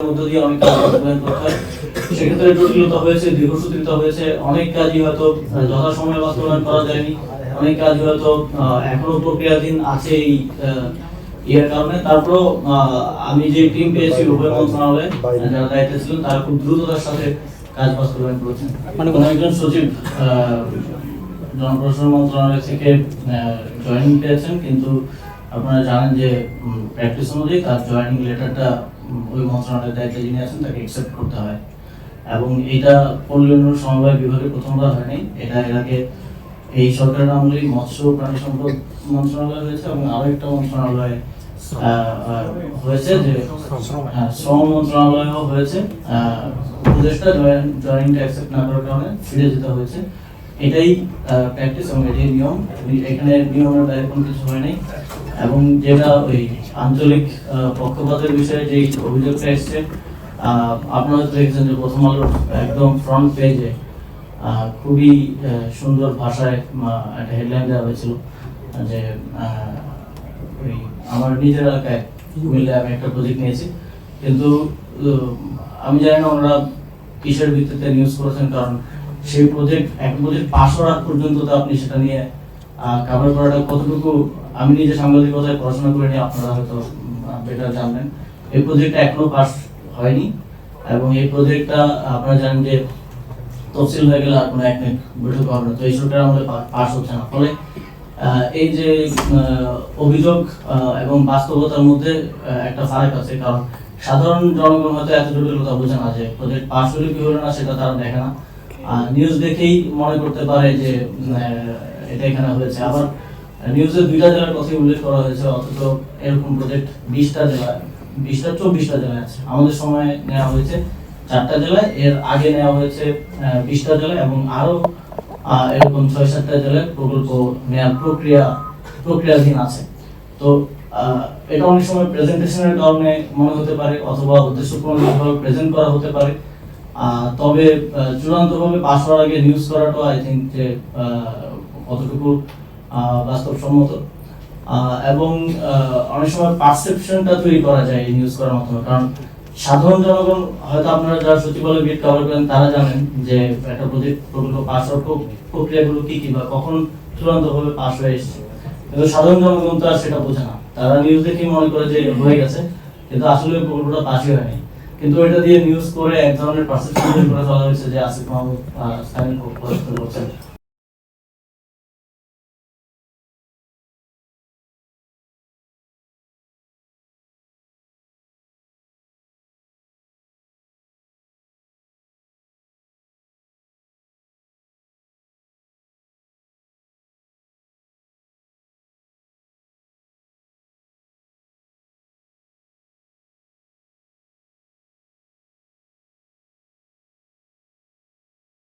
মধ্য দিয়ে অনেক কাজ বাস্তবায়ন করতে হয়। সেক্ষেত্রে জটিলতা হয়েছে, দীর্ঘসূত্রিতা হয়েছে, অনেক কাজই হয়তো যথাসময়ে বাস্তবায়ন করা যায়নি, অনেক কাজ হয়তো এখনো প্রক্রিয়াধীন আছে এই এর কারণে। তারপরেও আমি যে টিম পেয়েছি উভয় মন্ত্রণালয়ে যারা দায়িত্বে ছিলেন তারা খুব দ্রুততার সাথে কাজ বাস্তবায়ন করেছেন। মানে কোনো একজন সচিব জনপ্রশাসন মন্ত্রণালয় থেকে জয়েনিং পেয়েছেন, কিন্তু আপনারা জানেন যে প্র্যাকটিস অনুযায়ী তার জয়েনিং লেটারটা ওই মন্ত্রণালয়ের দায়িত্বে যিনি আছেন তাকে অ্যাকসেপ্ট করতে হয়, এবং এটা পল্লী উন্নয়ন সমবায় বিভাগে প্রথমবার হয়নি। এটা এর আগে এই সরকারের আমলেই মৎস্য প্রাণী সম্পদ মন্ত্রণালয় হয়েছে এবং আরো একটা মন্ত্রণালয় হয়েছে যে শ্রম মন্ত্রণালয়ও হয়েছে। উপদেষ্টা জয়েনিংটা অ্যাকসেপ্ট না করার কারণে ফিরে যেতে হয়েছে। এটাই প্র্যাকটিস এবং এটাই নিয়ম। এখানে নিয়মের বাইরে কোনো কিছু হয় নাই। এবং যেটা ওই আঞ্চলিক পক্ষপাতের বিষয়ে যে অভিযোগটা এসছে, আপনারা দেখেছেন যে প্রথম আলোর একদম ফ্রন্ট পেজে খুবই সুন্দর ভাষায় একটা হেডলাইন দেওয়া হয়েছিল যে ওই আমার নিজের এলাকায় মিলে আমি একটা প্রজেক্ট নিয়েছি, কিন্তু আমি জানি না ওনারা কিসের ভিত্তিতে নিউজ করেছেন, কারণ সেই এক প্রজেক্ট পাস হওয়ার পর্যন্ত তো আপনি সেটা নিয়ে কভার করাটা কতটুকু, আমি নিজে সাংবাদিকতায় পড়াশোনা করে নিয়ে আপনারা হয়তো বেটার জানবেন। এই প্রজেক্টটা এখনো পাস হয়নি, এবং এই প্রজেক্টটা আপনারা জানেন যে তফসিল হয়ে গেলে আর কোনো একদিন বৈঠক হবে না, তো এই সরকার আমাদের পাস হচ্ছে না। ফলে এই যে অভিযোগ এবং বাস্তবতার মধ্যে একটা ফারাক আছে, কারণ সাধারণ জনগণ হয়তো এত জটিলতা বোঝে না যে প্রজেক্ট পাস হলে কি হলো না সেটা তারা দেখে না, নিউজ দেখেই মনে করতে পারে যে এটা এখানে হয়েছে। আবার নিউজে 2টা জেলার কথা উল্লেখ করা হয়েছে, অথচ এরকম প্রজেক্ট 20টা জেলায় 24টা জেলায় আছে। আমাদের সময় নেওয়া হয়েছে 4টা জেলায়, এর আগে নেওয়া হয়েছে 20টা জেলায়, এবং আরো এরকম 6-7টা জেলায় প্রকল্প নেওয়ার প্রক্রিয়াধীন আছে। তো এটা অনেক সময় প্রেজেন্টেশনের কারণে মনে হতে পারে, অথবা উদ্দেশ্যপূর্ণভাবে প্রেজেন্ট করা হতে পারে। তবে চূড়ান্তভাবে পাস হওয়ার আগে নিউজ করাটা আই থিঙ্ক যে কতটুকু বাস্তবসম্মত, এবং অনেক সময় পারসেপশনটা তৈরি করা যায় এই নিউজ করার মাধ্যমে। কারণ সাধারণ জনগণ হয়তো আপনারা যারা সচিবালয় বিট কভার করেন তারা জানেন যে একটা প্রকল্প পাস হওয়ার প্রক্রিয়াগুলো কি কি বা কখন চূড়ান্তভাবে পাস হয়ে এসেছে, কিন্তু সাধারণ জনগণ তো আর সেটা বোঝে না। তারা নিউজ দেখেই মনে করে যে হয়ে গেছে, কিন্তু আসলে প্রকল্পটা পাসই হয়নি। কিন্তু এটা দিয়ে নিউজ করে এক ধরনের পারসেপশন তৈরি করে ফেলা হয়েছে যে আসিফ মাহমুদ স্থানীয় করছেন।